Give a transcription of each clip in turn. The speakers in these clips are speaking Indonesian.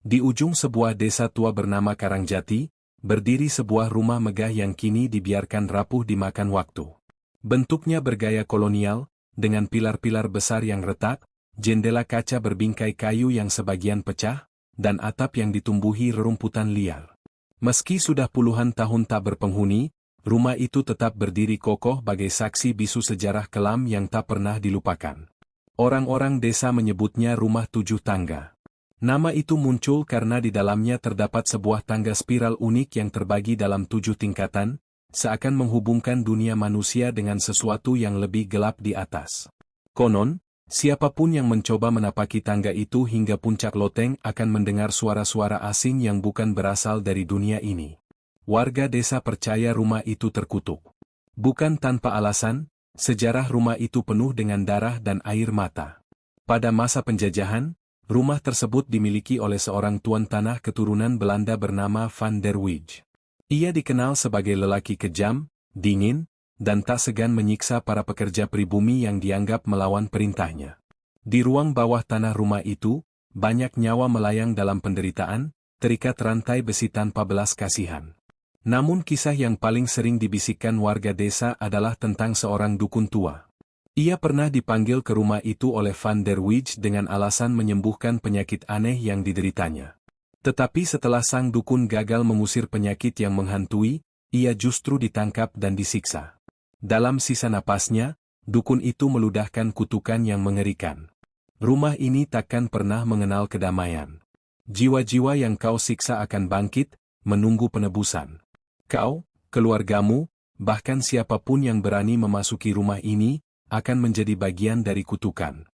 Di ujung sebuah desa tua bernama Karangjati, berdiri sebuah rumah megah yang kini dibiarkan rapuh dimakan waktu. Bentuknya bergaya kolonial, dengan pilar-pilar besar yang retak, jendela kaca berbingkai kayu yang sebagian pecah, dan atap yang ditumbuhi rerumputan liar. Meski sudah puluhan tahun tak berpenghuni, rumah itu tetap berdiri kokoh bagai saksi bisu sejarah kelam yang tak pernah dilupakan. Orang-orang desa menyebutnya Rumah Tujuh Tangga. Nama itu muncul karena di dalamnya terdapat sebuah tangga spiral unik yang terbagi dalam 7 tingkatan, seakan menghubungkan dunia manusia dengan sesuatu yang lebih gelap di atas. Konon, siapapun yang mencoba menapaki tangga itu hingga puncak loteng akan mendengar suara-suara asing yang bukan berasal dari dunia ini. Warga desa percaya rumah itu terkutuk. Bukan tanpa alasan, sejarah rumah itu penuh dengan darah dan air mata. Pada masa penjajahan, rumah tersebut dimiliki oleh seorang tuan tanah keturunan Belanda bernama Van der Wijk. Ia dikenal sebagai lelaki kejam, dingin, dan tak segan menyiksa para pekerja pribumi yang dianggap melawan perintahnya. Di ruang bawah tanah rumah itu, banyak nyawa melayang dalam penderitaan, terikat rantai besi tanpa belas kasihan. Namun kisah yang paling sering dibisikkan warga desa adalah tentang seorang dukun tua. Ia pernah dipanggil ke rumah itu oleh Van der Wijk dengan alasan menyembuhkan penyakit aneh yang dideritanya. Tetapi setelah sang dukun gagal mengusir penyakit yang menghantui, ia justru ditangkap dan disiksa. Dalam sisa napasnya, dukun itu meludahkan kutukan yang mengerikan. Rumah ini takkan pernah mengenal kedamaian. Jiwa-jiwa yang kau siksa akan bangkit, menunggu penebusan. Kau, keluargamu, bahkan siapapun yang berani memasuki rumah ini, akan menjadi bagian dari kutukan.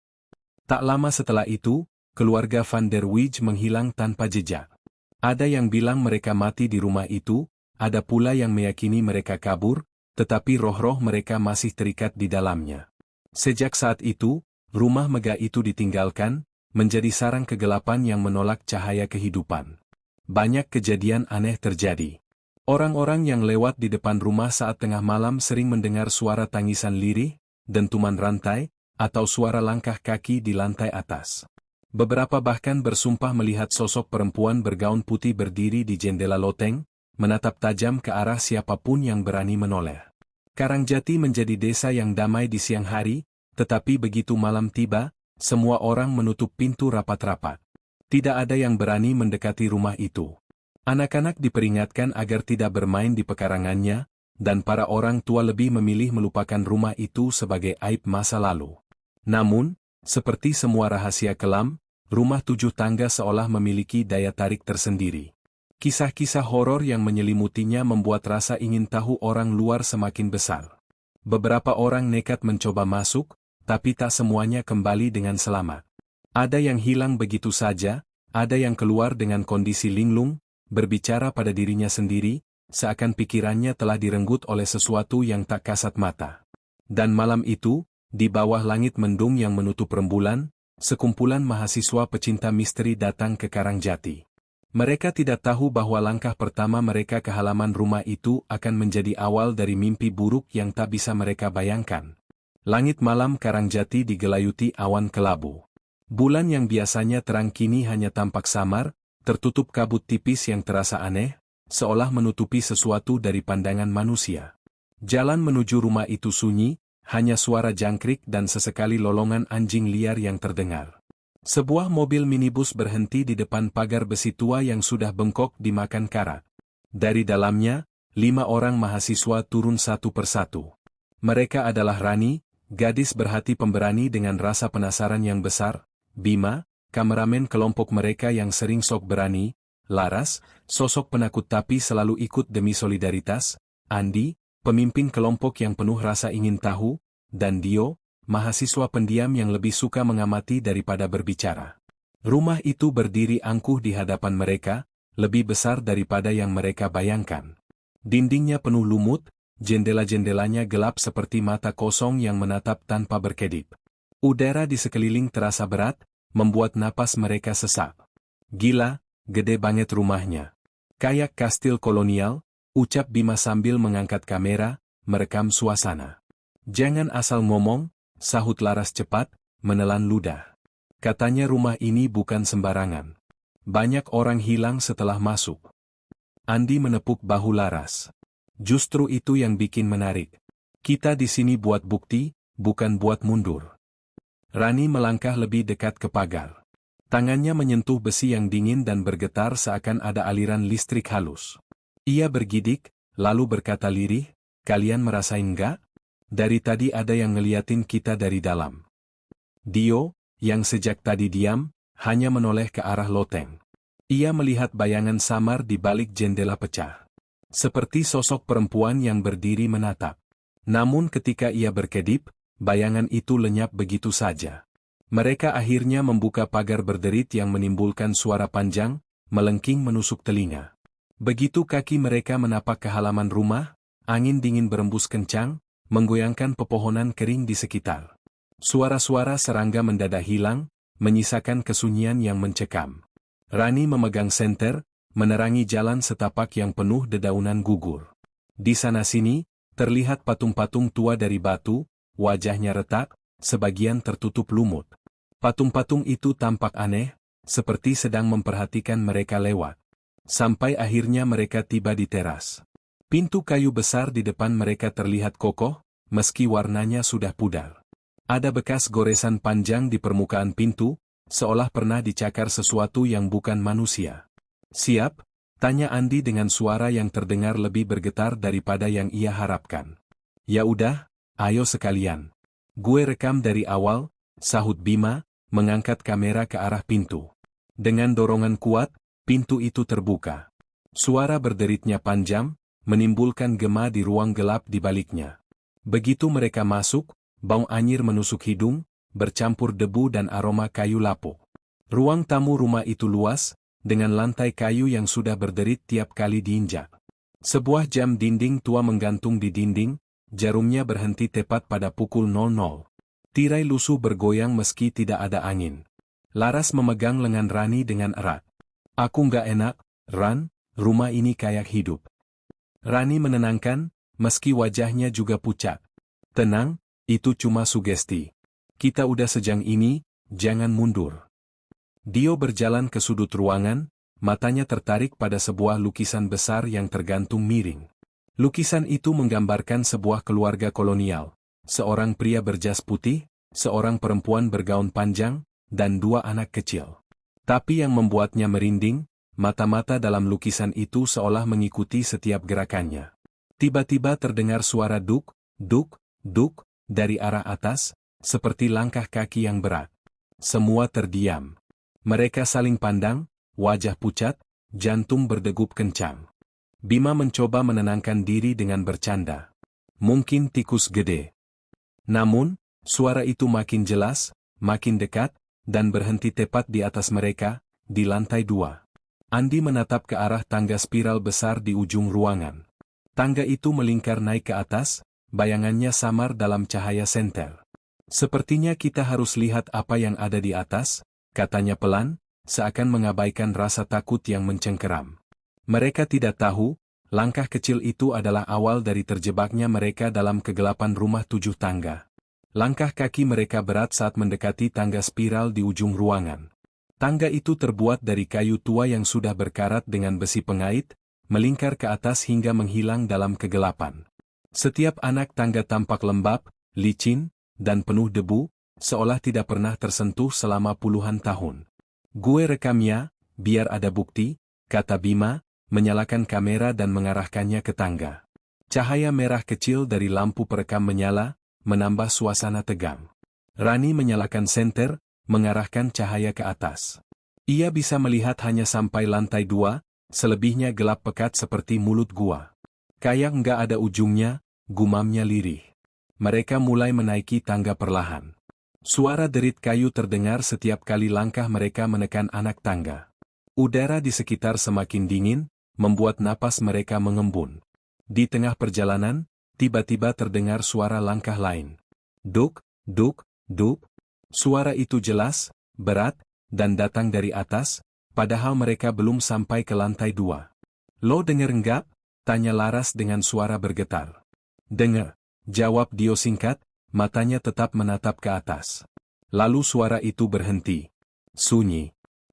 Tak lama setelah itu, keluarga Van der Wijk menghilang tanpa jejak. Ada yang bilang mereka mati di rumah itu, ada pula yang meyakini mereka kabur, tetapi roh-roh mereka masih terikat di dalamnya. Sejak saat itu, rumah megah itu ditinggalkan, menjadi sarang kegelapan yang menolak cahaya kehidupan. Banyak kejadian aneh terjadi. Orang-orang yang lewat di depan rumah saat tengah malam sering mendengar suara tangisan lirih, dentuman rantai, atau suara langkah kaki di lantai atas. Beberapa bahkan bersumpah melihat sosok perempuan bergaun putih berdiri di jendela loteng, menatap tajam ke arah siapapun yang berani menoleh. Karangjati menjadi desa yang damai di siang hari, tetapi begitu malam tiba, semua orang menutup pintu rapat-rapat. Tidak ada yang berani mendekati rumah itu. Anak-anak diperingatkan agar tidak bermain di pekarangannya, dan para orang tua lebih memilih melupakan rumah itu sebagai aib masa lalu. Namun, seperti semua rahasia kelam, Rumah Tujuh Tangga seolah memiliki daya tarik tersendiri. Kisah-kisah horor yang menyelimutinya membuat rasa ingin tahu orang luar semakin besar. Beberapa orang nekat mencoba masuk, tapi tak semuanya kembali dengan selamat. Ada yang hilang begitu saja, ada yang keluar dengan kondisi linglung, berbicara pada dirinya sendiri, seakan pikirannya telah direnggut oleh sesuatu yang tak kasat mata. Dan malam itu, di bawah langit mendung yang menutup rembulan, sekumpulan mahasiswa pecinta misteri datang ke Karangjati. Mereka tidak tahu bahwa langkah pertama mereka ke halaman rumah itu akan menjadi awal dari mimpi buruk yang tak bisa mereka bayangkan. Langit malam Karangjati digelayuti awan kelabu. Bulan yang biasanya terang kini hanya tampak samar, tertutup kabut tipis yang terasa aneh, seolah menutupi sesuatu dari pandangan manusia. Jalan menuju rumah itu sunyi, hanya suara jangkrik dan sesekali lolongan anjing liar yang terdengar. Sebuah mobil minibus berhenti di depan pagar besi tua yang sudah bengkok dimakan karat. Dari dalamnya, 5 orang mahasiswa turun satu persatu. Mereka adalah Rani, gadis berhati pemberani dengan rasa penasaran yang besar, Bima, kameramen kelompok mereka yang sering sok berani, Laras, sosok penakut tapi selalu ikut demi solidaritas, Andi, pemimpin kelompok yang penuh rasa ingin tahu, dan Dio, mahasiswa pendiam yang lebih suka mengamati daripada berbicara. Rumah itu berdiri angkuh di hadapan mereka, lebih besar daripada yang mereka bayangkan. Dindingnya penuh lumut, jendela-jendelanya gelap seperti mata kosong yang menatap tanpa berkedip. Udara di sekeliling terasa berat, membuat napas mereka sesak. Gila, gede banget rumahnya. Kayak kastil kolonial, ucap Bima sambil mengangkat kamera, merekam suasana. Jangan asal ngomong, sahut Laras cepat, menelan ludah. Katanya rumah ini bukan sembarangan. Banyak orang hilang setelah masuk. Andi menepuk bahu Laras. Justru itu yang bikin menarik. Kita di sini buat bukti, bukan buat mundur. Rani melangkah lebih dekat ke pagar. Tangannya menyentuh besi yang dingin dan bergetar seakan ada aliran listrik halus. Ia bergidik, lalu berkata lirih, "Kalian merasain nggak? Dari tadi ada yang ngeliatin kita dari dalam." Dio, yang sejak tadi diam, hanya menoleh ke arah loteng. Ia melihat bayangan samar di balik jendela pecah. Seperti sosok perempuan yang berdiri menatap. Namun ketika ia berkedip, bayangan itu lenyap begitu saja. Mereka akhirnya membuka pagar berderit yang menimbulkan suara panjang, melengking menusuk telinga. Begitu kaki mereka menapak ke halaman rumah, angin dingin berembus kencang, menggoyangkan pepohonan kering di sekitar. Suara-suara serangga mendadak hilang, menyisakan kesunyian yang mencekam. Rani memegang senter, menerangi jalan setapak yang penuh dedaunan gugur. Di sana-sini, terlihat patung-patung tua dari batu, wajahnya retak, sebagian tertutup lumut. Patung-patung itu tampak aneh, seperti sedang memperhatikan mereka lewat. Sampai akhirnya mereka tiba di teras. Pintu kayu besar di depan mereka terlihat kokoh, meski warnanya sudah pudar. Ada bekas goresan panjang di permukaan pintu, seolah pernah dicakar sesuatu yang bukan manusia. "Siap?" tanya Andi dengan suara yang terdengar lebih bergetar daripada yang ia harapkan. "Ya udah, ayo sekalian. Gue rekam dari awal," sahut Bima, mengangkat kamera ke arah pintu. Dengan dorongan kuat, pintu itu terbuka. Suara berderitnya panjang, menimbulkan gema di ruang gelap di baliknya. Begitu mereka masuk, bau anyir menusuk hidung, bercampur debu dan aroma kayu lapuk. Ruang tamu rumah itu luas, dengan lantai kayu yang sudah berderit tiap kali diinjak. Sebuah jam dinding tua menggantung di dinding, jarumnya berhenti tepat pada pukul 00. Tirai lusuh bergoyang meski tidak ada angin. Laras memegang lengan Rani dengan erat. "Aku nggak enak, Ran, rumah ini kayak hidup." Rani menenangkan, meski wajahnya juga pucat. "Tenang, itu cuma sugesti. Kita udah sejam ini, jangan mundur." Dio berjalan ke sudut ruangan, matanya tertarik pada sebuah lukisan besar yang tergantung miring. Lukisan itu menggambarkan sebuah keluarga kolonial, seorang pria berjas putih, seorang perempuan bergaun panjang, dan dua anak kecil. Tapi yang membuatnya merinding, mata-mata dalam lukisan itu seolah mengikuti setiap gerakannya. Tiba-tiba terdengar suara duk, duk, duk, dari arah atas, seperti langkah kaki yang berat. Semua terdiam. Mereka saling pandang, wajah pucat, jantung berdegup kencang. Bima mencoba menenangkan diri dengan bercanda. "Mungkin tikus gede." Namun, suara itu makin jelas, makin dekat, dan berhenti tepat di atas mereka, di lantai 2. Andi menatap ke arah tangga spiral besar di ujung ruangan. Tangga itu melingkar naik ke atas, bayangannya samar dalam cahaya senter. "Sepertinya kita harus lihat apa yang ada di atas," katanya pelan, seakan mengabaikan rasa takut yang mencengkeram. Mereka tidak tahu, langkah kecil itu adalah awal dari terjebaknya mereka dalam kegelapan rumah 7 tangga. Langkah kaki mereka berat saat mendekati tangga spiral di ujung ruangan. Tangga itu terbuat dari kayu tua yang sudah berkarat dengan besi pengait, melingkar ke atas hingga menghilang dalam kegelapan. Setiap anak tangga tampak lembab, licin, dan penuh debu, seolah tidak pernah tersentuh selama puluhan tahun. "Gue rekamnya, biar ada bukti," kata Bima, menyalakan kamera dan mengarahkannya ke tangga. Cahaya merah kecil dari lampu perekam menyala, menambah suasana tegang. Rani menyalakan senter, mengarahkan cahaya ke atas. Ia bisa melihat hanya sampai lantai 2, selebihnya gelap pekat seperti mulut gua. "Kayak nggak ada ujungnya," gumamnya lirih. Mereka mulai menaiki tangga perlahan. Suara derit kayu terdengar setiap kali langkah mereka menekan anak tangga. Udara di sekitar semakin dingin, membuat napas mereka mengembun. Di tengah perjalanan, tiba-tiba terdengar suara langkah lain. Duk, duk, duk. Suara itu jelas, berat, dan datang dari atas, padahal mereka belum sampai ke lantai 2. "Lo denger nggak?" tanya Laras dengan suara bergetar. "Denger," jawab Dio singkat, matanya tetap menatap ke atas. Lalu suara itu berhenti. Sunyi.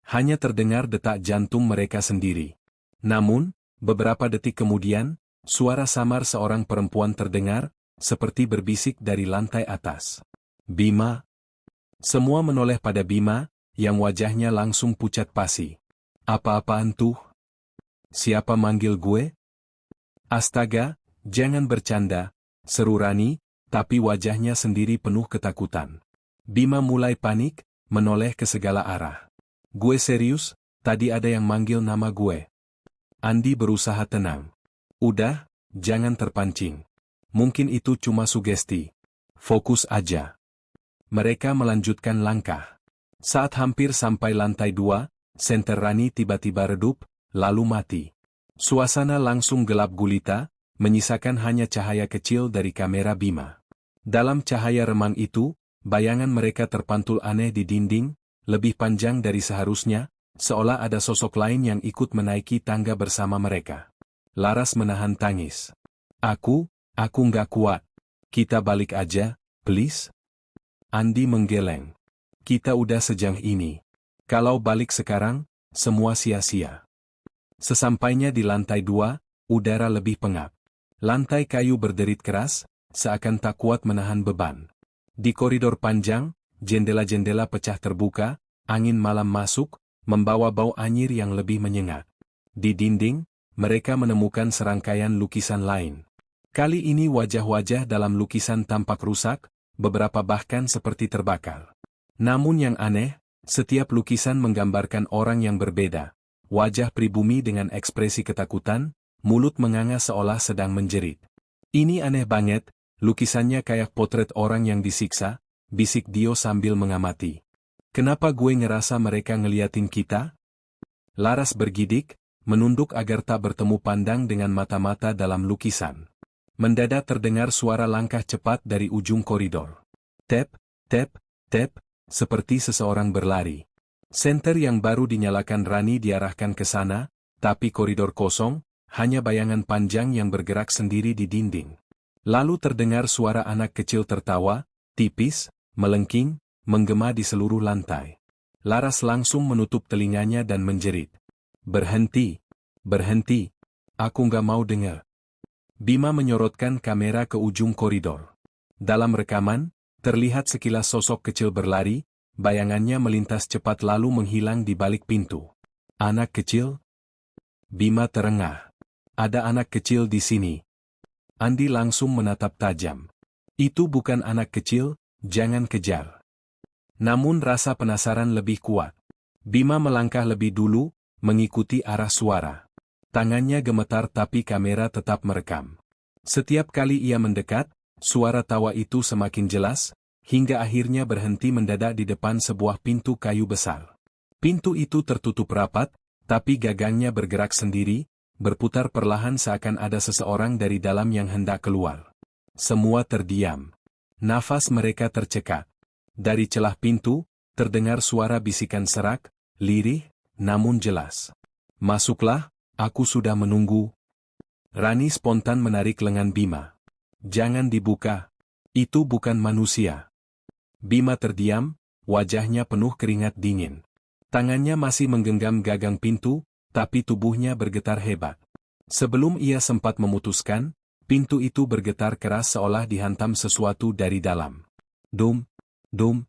Hanya terdengar detak jantung mereka sendiri. Namun, beberapa detik kemudian, suara samar seorang perempuan terdengar, seperti berbisik dari lantai atas. Bima. Semua menoleh pada Bima, yang wajahnya langsung pucat pasi. Apa-apaan tuh? Siapa manggil gue? Astaga, jangan bercanda, seru Rani, tapi wajahnya sendiri penuh ketakutan. Bima mulai panik, menoleh ke segala arah. Gue serius, tadi ada yang manggil nama gue. Andi berusaha tenang. Udah, jangan terpancing. Mungkin itu cuma sugesti. Fokus aja. Mereka melanjutkan langkah. Saat hampir sampai lantai 2, senter Rani tiba-tiba redup, lalu mati. Suasana langsung gelap gulita, menyisakan hanya cahaya kecil dari kamera Bima. Dalam cahaya remang itu, bayangan mereka terpantul aneh di dinding, lebih panjang dari seharusnya, seolah ada sosok lain yang ikut menaiki tangga bersama mereka. Laras menahan tangis. Aku nggak kuat. Kita balik aja, please. Andi menggeleng. Kita udah sejam ini. Kalau balik sekarang, semua sia-sia. Sesampainya di lantai 2, udara lebih pengap. Lantai kayu berderit keras, seakan tak kuat menahan beban. Di koridor panjang, jendela-jendela pecah terbuka, angin malam masuk, membawa bau anyir yang lebih menyengat. Di dinding, mereka menemukan serangkaian lukisan lain. Kali ini wajah-wajah dalam lukisan tampak rusak, beberapa bahkan seperti terbakar. Namun yang aneh, setiap lukisan menggambarkan orang yang berbeda. Wajah pribumi dengan ekspresi ketakutan, mulut menganga seolah sedang menjerit. Ini aneh banget, lukisannya kayak potret orang yang disiksa, bisik Dio sambil mengamati. Kenapa gue ngerasa mereka ngeliatin kita? Laras bergidik, menunduk agar tak bertemu pandang dengan mata-mata dalam lukisan. Mendadak terdengar suara langkah cepat dari ujung koridor. Tap, tap, tap, seperti seseorang berlari. Senter yang baru dinyalakan Rani diarahkan ke sana, tapi koridor kosong, hanya bayangan panjang yang bergerak sendiri di dinding. Lalu terdengar suara anak kecil tertawa, tipis, melengking, menggema di seluruh lantai. Laras langsung menutup telinganya dan menjerit. Berhenti, berhenti, aku nggak mau dengar. Bima menyorotkan kamera ke ujung koridor. Dalam rekaman, terlihat sekilas sosok kecil berlari, bayangannya melintas cepat lalu menghilang di balik pintu. Anak kecil? Bima terengah. Ada anak kecil di sini. Andi langsung menatap tajam. Itu bukan anak kecil, jangan kejar. Namun rasa penasaran lebih kuat. Bima melangkah lebih dulu, mengikuti arah suara. Tangannya gemetar tapi kamera tetap merekam. Setiap kali ia mendekat, suara tawa itu semakin jelas, hingga akhirnya berhenti mendadak di depan sebuah pintu kayu besar. Pintu itu tertutup rapat, tapi gagangnya bergerak sendiri, berputar perlahan seakan ada seseorang dari dalam yang hendak keluar. Semua terdiam. Nafas mereka tercekat. Dari celah pintu, terdengar suara bisikan serak, lirih, namun jelas. Masuklah, aku sudah menunggu. Rani spontan menarik lengan Bima. Jangan dibuka. Itu bukan manusia. Bima terdiam, wajahnya penuh keringat dingin. Tangannya masih menggenggam gagang pintu, tapi tubuhnya bergetar hebat. Sebelum ia sempat memutuskan, pintu itu bergetar keras seolah dihantam sesuatu dari dalam. Dum, dum.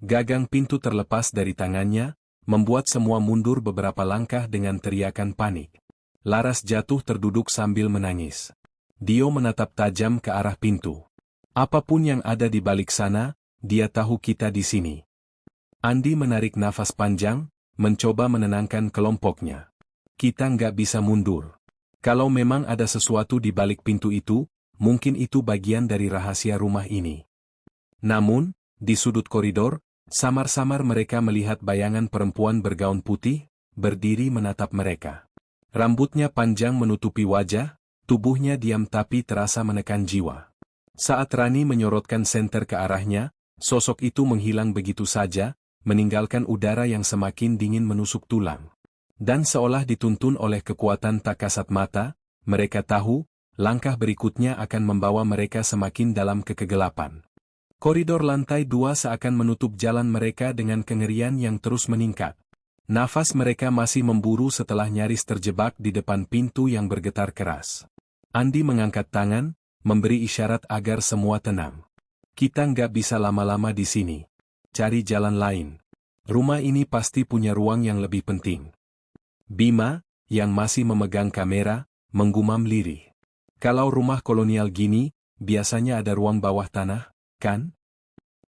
Gagang pintu terlepas dari tangannya, membuat semua mundur beberapa langkah dengan teriakan panik. Laras jatuh terduduk sambil menangis. Dio menatap tajam ke arah pintu. Apapun yang ada di balik sana, dia tahu kita di sini. Andi menarik nafas panjang, mencoba menenangkan kelompoknya. Kita nggak bisa mundur. Kalau memang ada sesuatu di balik pintu itu, mungkin itu bagian dari rahasia rumah ini. Namun, di sudut koridor, samar-samar mereka melihat bayangan perempuan bergaun putih, berdiri menatap mereka. Rambutnya panjang menutupi wajah, tubuhnya diam tapi terasa menekan jiwa. Saat Rani menyorotkan senter ke arahnya, sosok itu menghilang begitu saja, meninggalkan udara yang semakin dingin menusuk tulang. Dan seolah dituntun oleh kekuatan tak kasat mata, mereka tahu, langkah berikutnya akan membawa mereka semakin dalam kegelapan. Koridor lantai 2 seakan menutup jalan mereka dengan kengerian yang terus meningkat. Nafas mereka masih memburu setelah nyaris terjebak di depan pintu yang bergetar keras. Andi mengangkat tangan, memberi isyarat agar semua tenang. Kita nggak bisa lama-lama di sini. Cari jalan lain. Rumah ini pasti punya ruang yang lebih penting. Bima, yang masih memegang kamera, menggumam lirih. Kalau rumah kolonial gini, biasanya ada ruang bawah tanah, kan?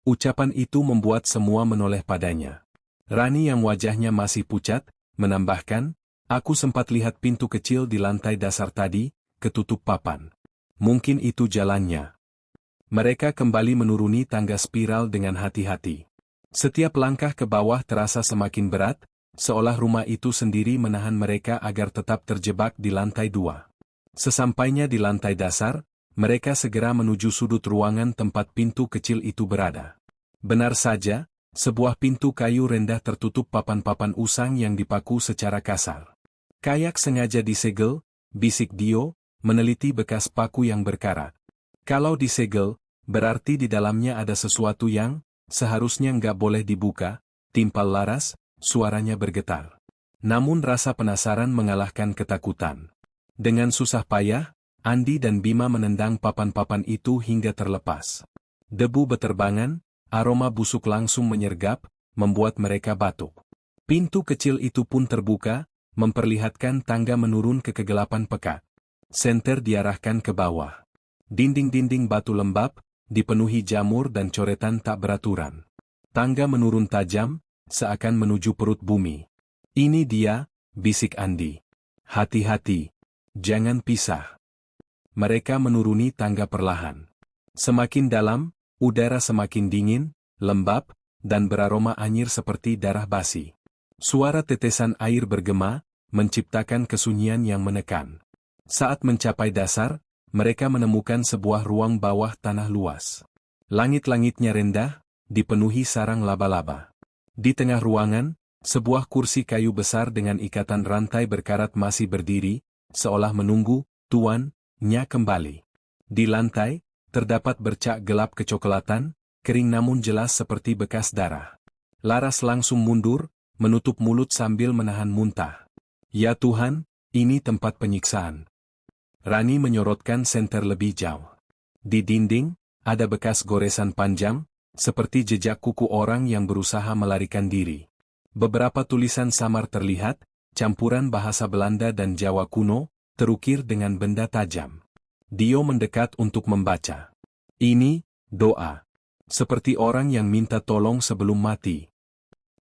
Ucapan itu membuat semua menoleh padanya. Rani yang wajahnya masih pucat, menambahkan, aku sempat lihat pintu kecil di lantai dasar tadi, ketutup papan. Mungkin itu jalannya. Mereka kembali menuruni tangga spiral dengan hati-hati. Setiap langkah ke bawah terasa semakin berat, seolah rumah itu sendiri menahan mereka agar tetap terjebak di lantai 2. Sesampainya di lantai dasar, mereka segera menuju sudut ruangan tempat pintu kecil itu berada. Benar saja, sebuah pintu kayu rendah tertutup papan-papan usang yang dipaku secara kasar. Kayak sengaja disegel, bisik Dio, meneliti bekas paku yang berkarat. Kalau disegel, berarti di dalamnya ada sesuatu yang seharusnya nggak boleh dibuka, timpal Laras, suaranya bergetar. Namun rasa penasaran mengalahkan ketakutan. Dengan susah payah, Andi dan Bima menendang papan-papan itu hingga terlepas. Debu beterbangan, aroma busuk langsung menyergap, membuat mereka batuk. Pintu kecil itu pun terbuka, memperlihatkan tangga menurun ke kegelapan pekat. Senter diarahkan ke bawah. Dinding-dinding batu lembab, dipenuhi jamur dan coretan tak beraturan. Tangga menurun tajam, seakan menuju perut bumi. Ini dia, bisik Andi. Hati-hati, jangan pisah. Mereka menuruni tangga perlahan. Semakin dalam, udara semakin dingin, lembab, dan beraroma anyir seperti darah basi. Suara tetesan air bergema, menciptakan kesunyian yang menekan. Saat mencapai dasar, mereka menemukan sebuah ruang bawah tanah luas. Langit-langitnya rendah, dipenuhi sarang laba-laba. Di tengah ruangan, sebuah kursi kayu besar dengan ikatan rantai berkarat masih berdiri, seolah menunggu tuannya kembali. Di lantai, terdapat bercak gelap kecoklatan, kering namun jelas seperti bekas darah. Laras langsung mundur, menutup mulut sambil menahan muntah. Ya Tuhan, ini tempat penyiksaan. Rani menyorotkan senter lebih jauh. Di dinding, ada bekas goresan panjang, seperti jejak kuku orang yang berusaha melarikan diri. Beberapa tulisan samar terlihat, campuran bahasa Belanda dan Jawa kuno, terukir dengan benda tajam. Dio mendekat untuk membaca. Ini, doa. Seperti orang yang minta tolong sebelum mati.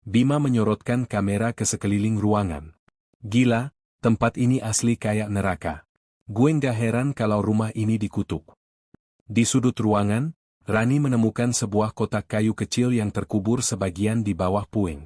Bima menyorotkan kamera ke sekeliling ruangan. Gila, tempat ini asli kayak neraka. Gue nggak heran kalau rumah ini dikutuk. Di sudut ruangan, Rani menemukan sebuah kotak kayu kecil yang terkubur sebagian di bawah puing.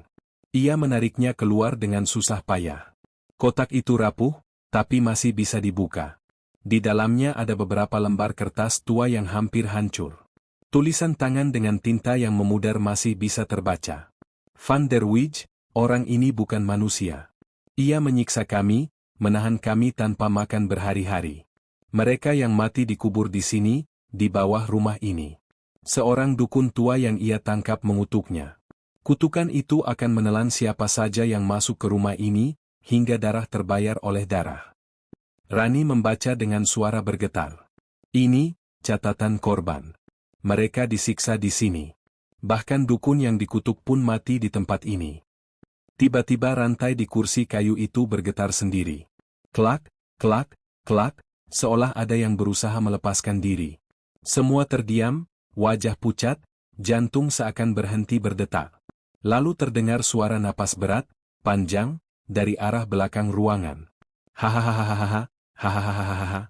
Ia menariknya keluar dengan susah payah. Kotak itu rapuh, tapi masih bisa dibuka. Di dalamnya ada beberapa lembar kertas tua yang hampir hancur. Tulisan tangan dengan tinta yang memudar masih bisa terbaca. Van der Wijk, orang ini bukan manusia. Ia menyiksa kami, menahan kami tanpa makan berhari-hari. Mereka yang mati dikubur di sini, di bawah rumah ini. Seorang dukun tua yang ia tangkap mengutuknya. Kutukan itu akan menelan siapa saja yang masuk ke rumah ini, hingga darah terbayar oleh darah. Rani membaca dengan suara bergetar. Ini, catatan korban. Mereka disiksa di sini. Bahkan dukun yang dikutuk pun mati di tempat ini. Tiba-tiba rantai di kursi kayu itu bergetar sendiri. Klak, klak, klak, seolah ada yang berusaha melepaskan diri. Semua terdiam, wajah pucat, jantung seakan berhenti berdetak. Lalu terdengar suara napas berat, panjang, dari arah belakang ruangan. Hahaha, hahaha.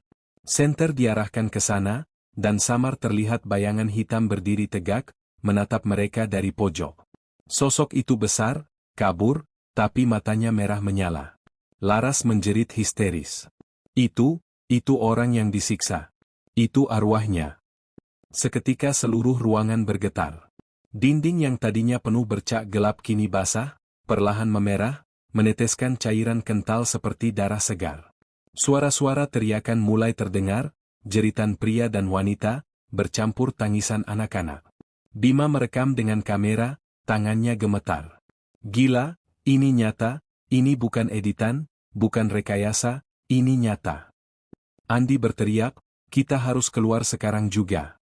Senter diarahkan ke sana, dan samar terlihat bayangan hitam berdiri tegak, menatap mereka dari pojok. Sosok itu besar, kabur, tapi matanya merah menyala. Laras menjerit histeris. Itu orang yang disiksa. Itu arwahnya. Seketika seluruh ruangan bergetar. Dinding yang tadinya penuh bercak gelap kini basah, perlahan memerah, meneteskan cairan kental seperti darah segar. Suara-suara teriakan mulai terdengar, jeritan pria dan wanita, bercampur tangisan anak-anak. Bima merekam dengan kamera, tangannya gemetar. Gila, Ini nyata, ini bukan editan, bukan rekayasa, ini nyata. Andi berteriak, kita harus keluar sekarang juga.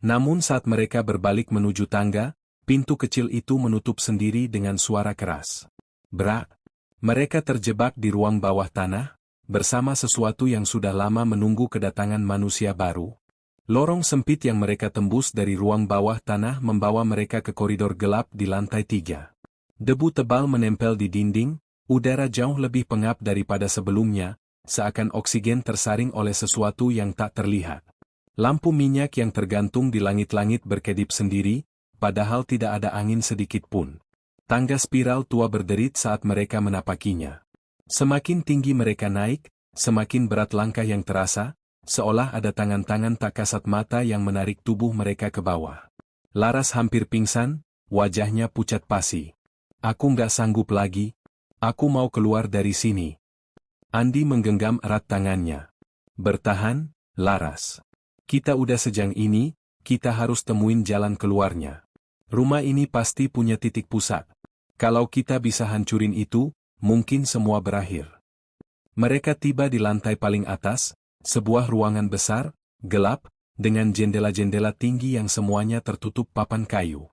Namun saat mereka berbalik menuju tangga, pintu kecil itu menutup sendiri dengan suara keras. Brak! Mereka terjebak di ruang bawah tanah, bersama sesuatu yang sudah lama menunggu kedatangan manusia baru. Lorong sempit yang mereka tembus dari ruang bawah tanah membawa mereka ke koridor gelap di lantai 3. Debu tebal menempel di dinding, udara jauh lebih pengap daripada sebelumnya, seakan oksigen tersaring oleh sesuatu yang tak terlihat. Lampu minyak yang tergantung di langit-langit berkedip sendiri, padahal tidak ada angin sedikit pun. Tangga spiral tua berderit saat mereka menapakinya. Semakin tinggi mereka naik, semakin berat langkah yang terasa, seolah ada tangan-tangan tak kasat mata yang menarik tubuh mereka ke bawah. Laras hampir pingsan, wajahnya pucat pasi. Aku nggak sanggup lagi. Aku mau keluar dari sini. Andi menggenggam erat tangannya. Bertahan, Laras. Kita udah sejam ini, kita harus temuin jalan keluarnya. Rumah ini pasti punya titik pusat. Kalau kita bisa hancurin itu, mungkin semua berakhir. Mereka tiba di lantai paling atas, sebuah ruangan besar, gelap, dengan jendela-jendela tinggi yang semuanya tertutup papan kayu.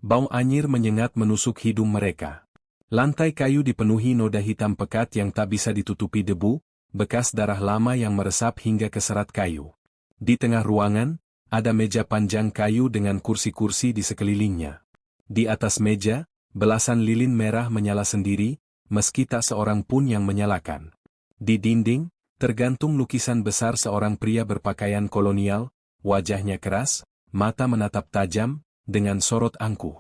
Bau anyir menyengat menusuk hidung mereka. Lantai kayu dipenuhi noda hitam pekat yang tak bisa ditutupi debu, bekas darah lama yang meresap hingga ke serat kayu. Di tengah ruangan, ada meja panjang kayu dengan kursi-kursi di sekelilingnya. Di atas meja, belasan lilin merah menyala sendiri, meski tak seorang pun yang menyalakan. Di dinding, tergantung lukisan besar seorang pria berpakaian kolonial, wajahnya keras, mata menatap tajam, dengan sorot angkuh.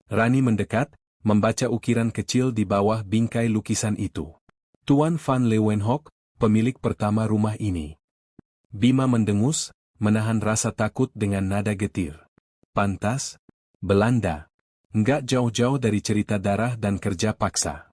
Rani mendekat, membaca ukiran kecil di bawah bingkai lukisan itu. Tuan Van Leeuwenhoek, pemilik pertama rumah ini. Bima mendengus, menahan rasa takut dengan nada getir. Pantas, Belanda. Nggak jauh-jauh dari cerita darah dan kerja paksa.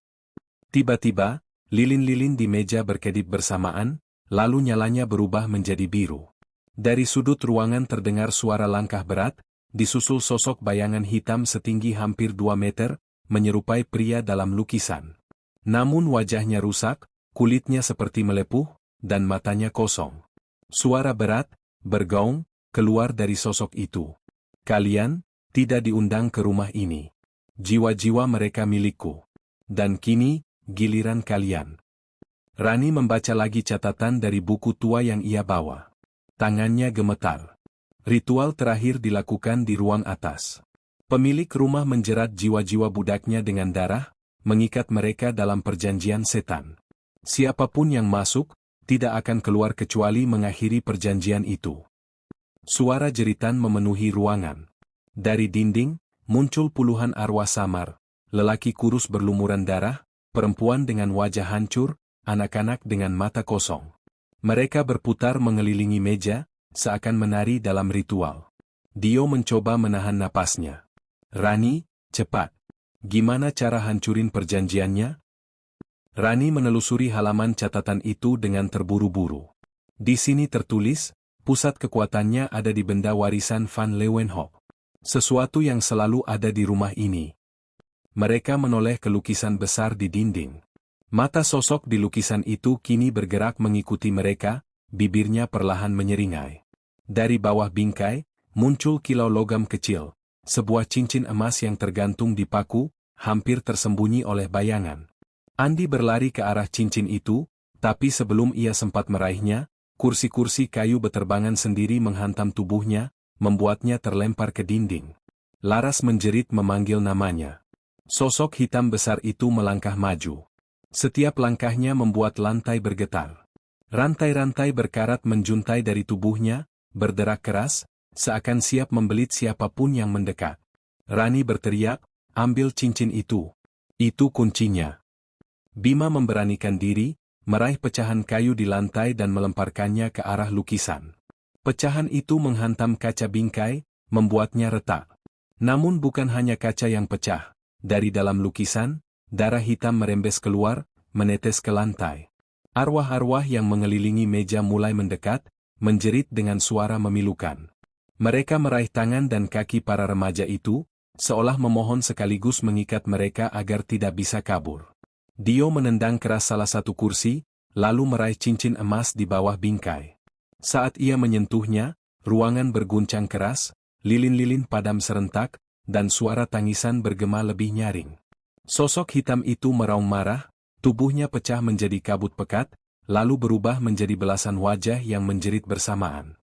Tiba-tiba, lilin-lilin di meja berkedip bersamaan, lalu nyalanya berubah menjadi biru. Dari sudut ruangan terdengar suara langkah berat, disusul sosok bayangan hitam setinggi hampir 2 meter, menyerupai pria dalam lukisan. Namun wajahnya rusak, kulitnya seperti melepuh, dan matanya kosong. Suara berat, bergaung, keluar dari sosok itu. Kalian, tidak diundang ke rumah ini. Jiwa-jiwa mereka milikku. Dan kini, giliran kalian. Rani membaca lagi catatan dari buku tua yang ia bawa. Tangannya gemetar. Ritual terakhir dilakukan di ruang atas. Pemilik rumah menjerat jiwa-jiwa budaknya dengan darah, mengikat mereka dalam perjanjian setan. Siapapun yang masuk, tidak akan keluar kecuali mengakhiri perjanjian itu. Suara jeritan memenuhi ruangan. Dari dinding, muncul puluhan arwah samar, lelaki kurus berlumuran darah, perempuan dengan wajah hancur, anak-anak dengan mata kosong. Mereka berputar mengelilingi meja, seakan menari dalam ritual. Dio mencoba menahan napasnya. Rani, cepat. Gimana cara hancurin perjanjiannya? Rani menelusuri halaman catatan itu dengan terburu-buru. Di sini tertulis, pusat kekuatannya ada di benda warisan Van Leeuwenhoek. Sesuatu yang selalu ada di rumah ini. Mereka menoleh ke lukisan besar di dinding. Mata sosok di lukisan itu kini bergerak mengikuti mereka, bibirnya perlahan menyeringai. Dari bawah bingkai, muncul kilau logam kecil, sebuah cincin emas yang tergantung di paku, hampir tersembunyi oleh bayangan. Andi berlari ke arah cincin itu, tapi sebelum ia sempat meraihnya, kursi-kursi kayu beterbangan sendiri menghantam tubuhnya, membuatnya terlempar ke dinding. Laras menjerit memanggil namanya. Sosok hitam besar itu melangkah maju. Setiap langkahnya membuat lantai bergetar. Rantai-rantai berkarat menjuntai dari tubuhnya, berderak keras, seakan siap membelit siapapun yang mendekat. Rani berteriak, ambil cincin itu. Itu kuncinya. Bima memberanikan diri, meraih pecahan kayu di lantai dan melemparkannya ke arah lukisan. Pecahan itu menghantam kaca bingkai, membuatnya retak. Namun bukan hanya kaca yang pecah. Dari dalam lukisan, darah hitam merembes keluar, menetes ke lantai. Arwah-arwah yang mengelilingi meja mulai mendekat, menjerit dengan suara memilukan. Mereka meraih tangan dan kaki para remaja itu, seolah memohon sekaligus mengikat mereka agar tidak bisa kabur. Dio menendang keras salah satu kursi, lalu meraih cincin emas di bawah bingkai. Saat ia menyentuhnya, ruangan berguncang keras, lilin-lilin padam serentak, dan suara tangisan bergema lebih nyaring. Sosok hitam itu meraung marah, tubuhnya pecah menjadi kabut pekat, lalu berubah menjadi belasan wajah yang menjerit bersamaan.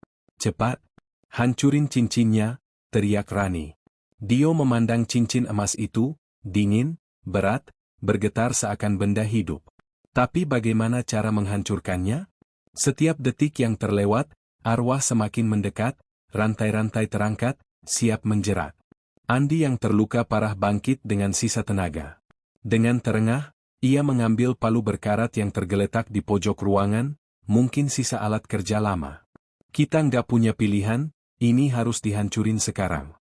"Cepat! Hancurin cincinnya!" teriak Rani. Dio memandang cincin emas itu, dingin, berat, bergetar seakan benda hidup. Tapi bagaimana cara menghancurkannya? Setiap detik yang terlewat, arwah semakin mendekat, rantai-rantai terangkat, siap menjerat. Andi yang terluka parah bangkit dengan sisa tenaga. Dengan terengah, ia mengambil palu berkarat yang tergeletak di pojok ruangan, mungkin sisa alat kerja lama. "Kita nggak punya pilihan, ini harus dihancurin sekarang."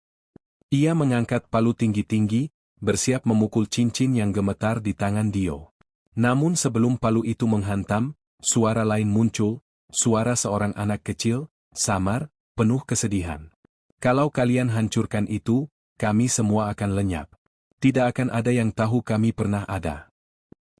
Ia mengangkat palu tinggi-tinggi, bersiap memukul cincin yang gemetar di tangan Dio. Namun sebelum palu itu menghantam, suara lain muncul, suara seorang anak kecil, samar, penuh kesedihan. "Kalau kalian hancurkan itu, kami semua akan lenyap. Tidak akan ada yang tahu kami pernah ada."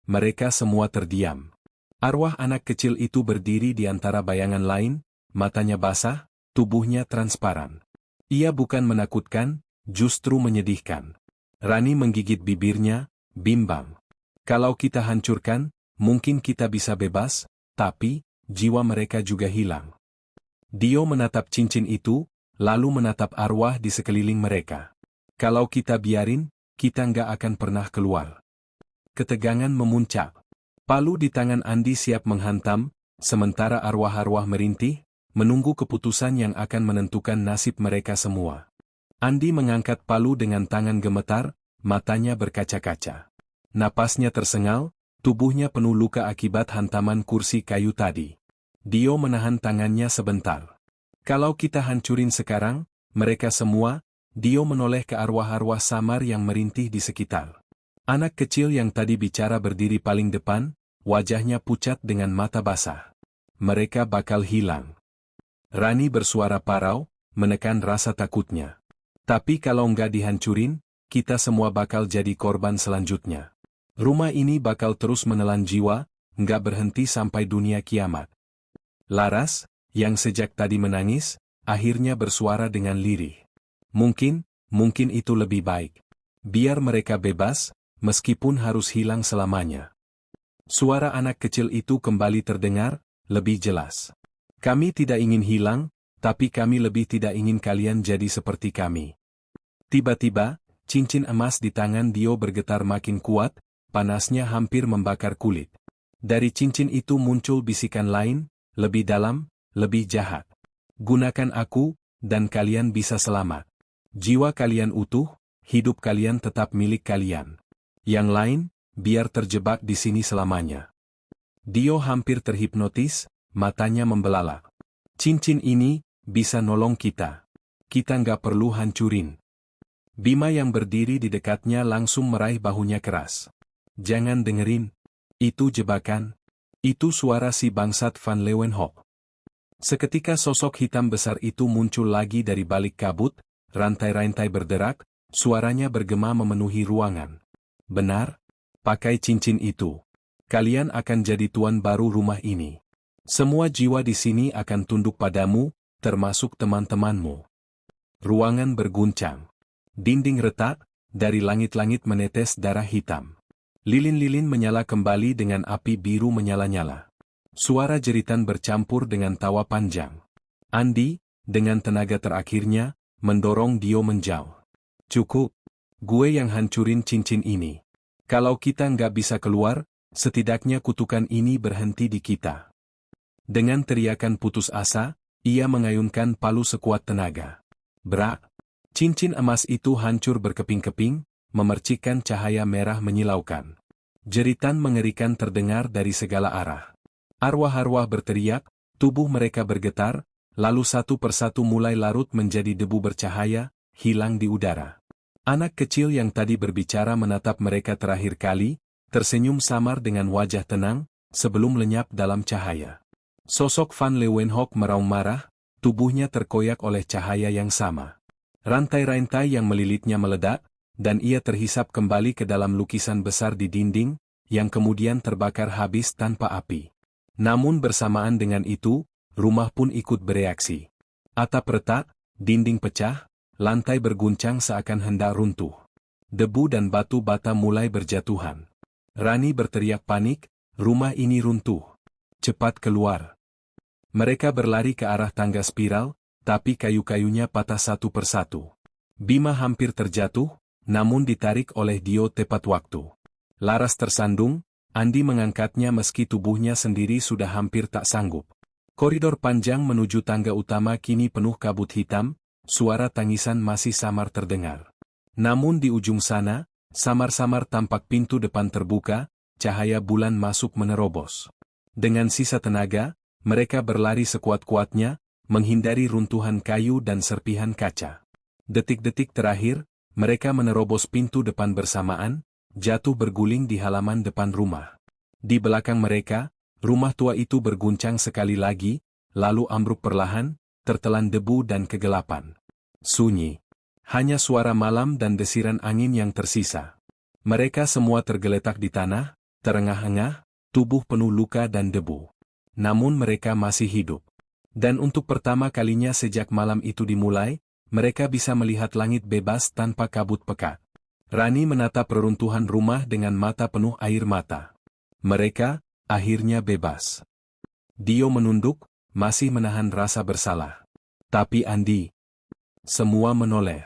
Mereka semua terdiam. Arwah anak kecil itu berdiri di antara bayangan lain, matanya basah, tubuhnya transparan. Ia bukan menakutkan, justru menyedihkan. Rani menggigit bibirnya, bimbang. "Kalau kita hancurkan, mungkin kita bisa bebas, tapi jiwa mereka juga hilang." Dio menatap cincin itu, lalu menatap arwah di sekeliling mereka. "Kalau kita biarin, kita nggak akan pernah keluar." Ketegangan memuncak. Palu di tangan Andi siap menghantam, sementara arwah-arwah merintih, menunggu keputusan yang akan menentukan nasib mereka semua. Andi mengangkat palu dengan tangan gemetar, matanya berkaca-kaca. Napasnya tersengal, tubuhnya penuh luka akibat hantaman kursi kayu tadi. Dio menahan tangannya sebentar. "Kalau kita hancurin sekarang, mereka semua," Dio menoleh ke arwah-arwah samar yang merintih di sekitar. Anak kecil yang tadi bicara berdiri paling depan, wajahnya pucat dengan mata basah. "Mereka bakal hilang." Rani bersuara parau, menekan rasa takutnya. "Tapi kalau nggak dihancurin, kita semua bakal jadi korban selanjutnya. Rumah ini bakal terus menelan jiwa, nggak berhenti sampai dunia kiamat." Laras, yang sejak tadi menangis, akhirnya bersuara dengan lirih. Mungkin itu lebih baik. Biar mereka bebas, meskipun harus hilang selamanya." Suara anak kecil itu kembali terdengar, lebih jelas. "Kami tidak ingin hilang, tapi kami lebih tidak ingin kalian jadi seperti kami." Tiba-tiba, cincin emas di tangan Dio bergetar makin kuat, panasnya hampir membakar kulit. Dari cincin itu muncul bisikan lain, lebih dalam, lebih jahat. "Gunakan aku, dan kalian bisa selamat. Jiwa kalian utuh, hidup kalian tetap milik kalian. Yang lain, biar terjebak di sini selamanya." Dio hampir terhipnotis, matanya membelalak. "Cincin ini bisa nolong kita. Kita nggak perlu hancurin." Bima yang berdiri di dekatnya langsung meraih bahunya keras. "Jangan dengerin. Itu jebakan. Itu suara si bangsat Van Leeuwenhoek." Seketika sosok hitam besar itu muncul lagi dari balik kabut, rantai-rantai berderak, suaranya bergema memenuhi ruangan. "Benar, pakai cincin itu. Kalian akan jadi tuan baru rumah ini. Semua jiwa di sini akan tunduk padamu, termasuk teman-temanmu." Ruangan berguncang. Dinding retak, dari langit-langit menetes darah hitam. Lilin-lilin menyala kembali dengan api biru menyala-nyala. Suara jeritan bercampur dengan tawa panjang. Andi, dengan tenaga terakhirnya, mendorong Dio menjauh. "Cukup. Gue yang hancurin cincin ini. Kalau kita nggak bisa keluar, setidaknya kutukan ini berhenti di kita." Dengan teriakan putus asa, ia mengayunkan palu sekuat tenaga. Brak! Cincin emas itu hancur berkeping-keping, memercikkan cahaya merah menyilaukan. Jeritan mengerikan terdengar dari segala arah. Arwah-arwah berteriak, tubuh mereka bergetar, lalu satu persatu mulai larut menjadi debu bercahaya, hilang di udara. Anak kecil yang tadi berbicara menatap mereka terakhir kali, tersenyum samar dengan wajah tenang, sebelum lenyap dalam cahaya. Sosok Van Leeuwenhoek meraung marah, tubuhnya terkoyak oleh cahaya yang sama. Rantai-rantai yang melilitnya meledak, dan ia terhisap kembali ke dalam lukisan besar di dinding, yang kemudian terbakar habis tanpa api. Namun bersamaan dengan itu, rumah pun ikut bereaksi. Atap retak, dinding pecah, lantai berguncang seakan hendak runtuh. Debu dan batu bata mulai berjatuhan. Rani berteriak panik, rumah ini runtuh. Cepat keluar. Mereka berlari ke arah tangga spiral, tapi kayu-kayunya patah satu persatu. Bima hampir terjatuh, namun ditarik oleh Dio tepat waktu. Laras tersandung, Andi mengangkatnya meski tubuhnya sendiri sudah hampir tak sanggup. Koridor panjang menuju tangga utama kini penuh kabut hitam, suara tangisan masih samar terdengar. Namun di ujung sana, samar-samar tampak pintu depan terbuka, cahaya bulan masuk menerobos. Dengan sisa tenaga, mereka berlari sekuat-kuatnya, menghindari runtuhan kayu dan serpihan kaca. Detik-detik terakhir, mereka menerobos pintu depan bersamaan, jatuh berguling di halaman depan rumah. Di belakang mereka, rumah tua itu berguncang sekali lagi, lalu ambruk perlahan, tertelan debu dan kegelapan. Sunyi. Hanya suara malam dan desiran angin yang tersisa. Mereka semua tergeletak di tanah, terengah-engah, tubuh penuh luka dan debu. Namun mereka masih hidup. Dan untuk pertama kalinya sejak malam itu dimulai, mereka bisa melihat langit bebas tanpa kabut pekat. Rani menatap reruntuhan rumah dengan mata penuh air mata. Mereka, akhirnya bebas. Dio menunduk, masih menahan rasa bersalah. Tapi Andi. Semua menoleh.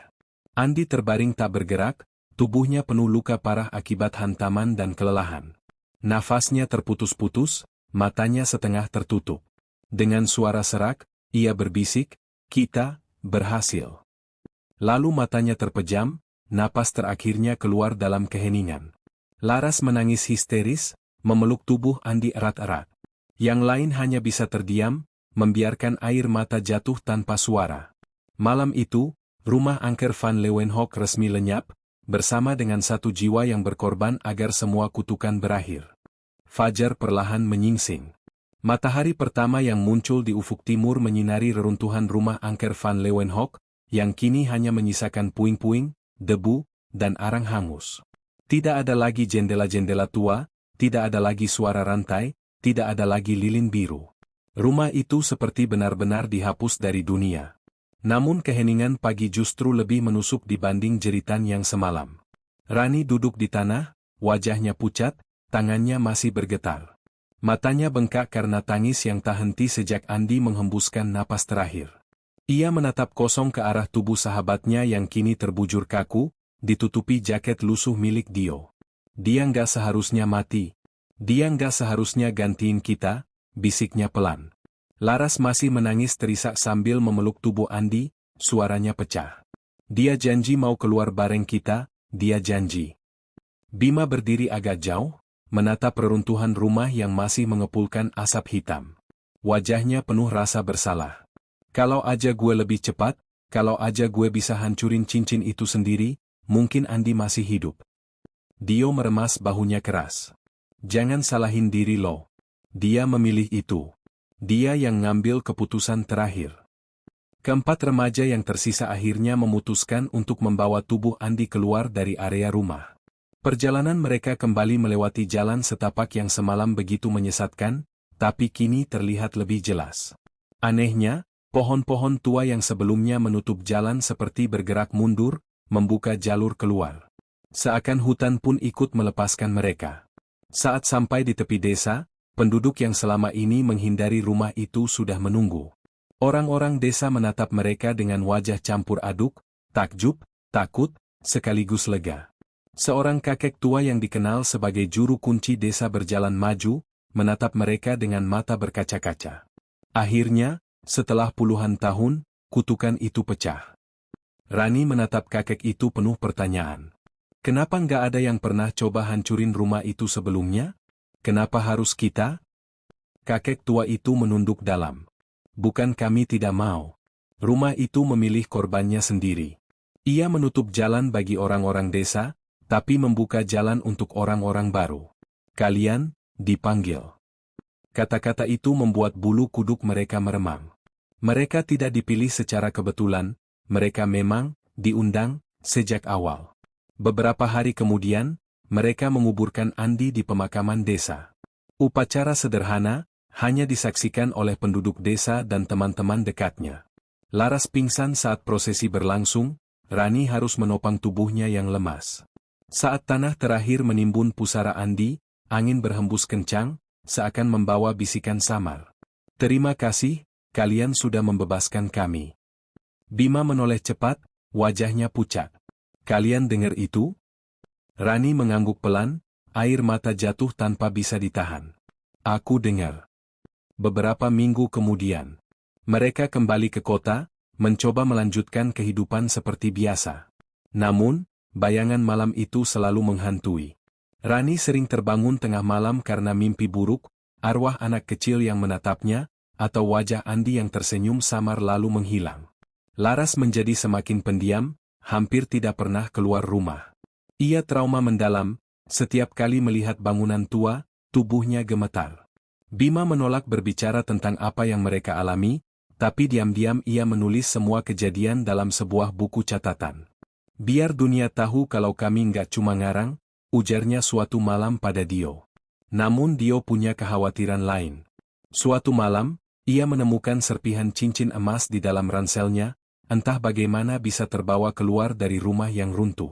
Andi terbaring tak bergerak, tubuhnya penuh luka parah akibat hantaman dan kelelahan. Nafasnya terputus-putus, matanya setengah tertutup. Dengan suara serak, ia berbisik, "Kita berhasil." Lalu matanya terpejam, napas terakhirnya keluar dalam keheningan. Laras menangis histeris, memeluk tubuh Andi erat-erat. Yang lain hanya bisa terdiam, membiarkan air mata jatuh tanpa suara. Malam itu, rumah angker Van Leeuwenhoek resmi lenyap, bersama dengan satu jiwa yang berkorban agar semua kutukan berakhir. Fajar perlahan menyingsing. Matahari pertama yang muncul di ufuk timur menyinari reruntuhan rumah angker Van Leeuwenhoek, yang kini hanya menyisakan puing-puing, debu, dan arang hangus. Tidak ada lagi jendela-jendela tua, tidak ada lagi suara rantai, tidak ada lagi lilin biru. Rumah itu seperti benar-benar dihapus dari dunia. Namun keheningan pagi justru lebih menusuk dibanding jeritan yang semalam. Rani duduk di tanah, wajahnya pucat, tangannya masih bergetar. Matanya bengkak karena tangis yang tak henti sejak Andi menghembuskan napas terakhir. Ia menatap kosong ke arah tubuh sahabatnya yang kini terbujur kaku, ditutupi jaket lusuh milik Dio. "Dia nggak seharusnya mati. Dia nggak seharusnya gantiin kita," bisiknya pelan. Laras masih menangis terisak sambil memeluk tubuh Andi, suaranya pecah. "Dia janji mau keluar bareng kita, dia janji." Bima berdiri agak jauh, menatap reruntuhan rumah yang masih mengepulkan asap hitam. Wajahnya penuh rasa bersalah. "Kalau aja gue lebih cepat, kalau aja gue bisa hancurin cincin itu sendiri, mungkin Andi masih hidup." Dio meremas bahunya keras. "Jangan salahin diri lo. Dia memilih itu. Dia yang ngambil keputusan terakhir." Keempat remaja yang tersisa akhirnya memutuskan untuk membawa tubuh Andi keluar dari area rumah. Perjalanan mereka kembali melewati jalan setapak yang semalam begitu menyesatkan, tapi kini terlihat lebih jelas. Anehnya, pohon-pohon tua yang sebelumnya menutup jalan seperti bergerak mundur, membuka jalur keluar. Seakan hutan pun ikut melepaskan mereka. Saat sampai di tepi desa, penduduk yang selama ini menghindari rumah itu sudah menunggu. Orang-orang desa menatap mereka dengan wajah campur aduk, takjub, takut, sekaligus lega. Seorang kakek tua yang dikenal sebagai juru kunci desa berjalan maju, menatap mereka dengan mata berkaca-kaca. Akhirnya, setelah puluhan tahun, kutukan itu pecah. Rani menatap kakek itu penuh pertanyaan. Kenapa nggak ada yang pernah coba hancurin rumah itu sebelumnya? Kenapa harus kita? Kakek tua itu menunduk dalam. Bukan kami tidak mau. Rumah itu memilih korbannya sendiri. Ia menutup jalan bagi orang-orang desa, tapi membuka jalan untuk orang-orang baru. Kalian, dipanggil. Kata-kata itu membuat bulu kuduk mereka meremang. Mereka tidak dipilih secara kebetulan, mereka memang diundang, sejak awal. Beberapa hari kemudian, mereka menguburkan Andi di pemakaman desa. Upacara sederhana, hanya disaksikan oleh penduduk desa dan teman-teman dekatnya. Laras pingsan saat prosesi berlangsung, Rani harus menopang tubuhnya yang lemas. Saat tanah terakhir menimbun pusara Andi, angin berhembus kencang, seakan membawa bisikan samar. "Terima kasih, kalian sudah membebaskan kami." Bima menoleh cepat, wajahnya pucat. "Kalian dengar itu?" Rani mengangguk pelan, air mata jatuh tanpa bisa ditahan. "Aku dengar." Beberapa minggu kemudian, mereka kembali ke kota, mencoba melanjutkan kehidupan seperti biasa. Namun, bayangan malam itu selalu menghantui. Rani sering terbangun tengah malam karena mimpi buruk, arwah anak kecil yang menatapnya, atau wajah Andi yang tersenyum samar lalu menghilang. Laras menjadi semakin pendiam, hampir tidak pernah keluar rumah. Ia trauma mendalam, setiap kali melihat bangunan tua, tubuhnya gemetar. Bima menolak berbicara tentang apa yang mereka alami, tapi diam-diam ia menulis semua kejadian dalam sebuah buku catatan. "Biar dunia tahu kalau kami nggak cuma ngarang," ujarnya suatu malam pada Dio. Namun Dio punya kekhawatiran lain. Suatu malam, ia menemukan serpihan cincin emas di dalam ranselnya, entah bagaimana bisa terbawa keluar dari rumah yang runtuh.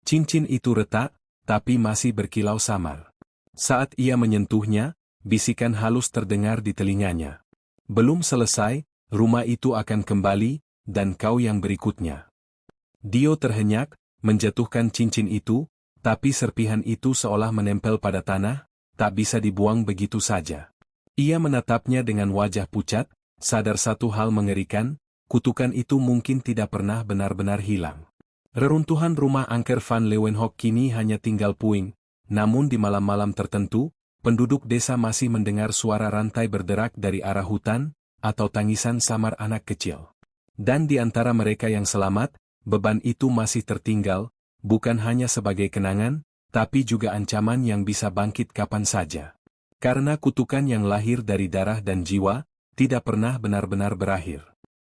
Cincin itu retak, tapi masih berkilau samar. Saat ia menyentuhnya, bisikan halus terdengar di telinganya. "Belum selesai, rumah itu akan kembali, dan kau yang berikutnya." Dio terhenyak, menjatuhkan cincin itu, tapi serpihan itu seolah menempel pada tanah, tak bisa dibuang begitu saja. Ia menatapnya dengan wajah pucat, sadar satu hal mengerikan, kutukan itu mungkin tidak pernah benar-benar hilang. Reruntuhan rumah angker Van Leeuwenhoek kini hanya tinggal puing, namun di malam-malam tertentu, penduduk desa masih mendengar suara rantai berderak dari arah hutan, atau tangisan samar anak kecil. Dan di antara mereka yang selamat, beban itu masih tertinggal, bukan hanya sebagai kenangan, tapi juga ancaman yang bisa bangkit kapan saja. Karena kutukan yang lahir dari darah dan jiwa, tidak pernah benar-benar berakhir.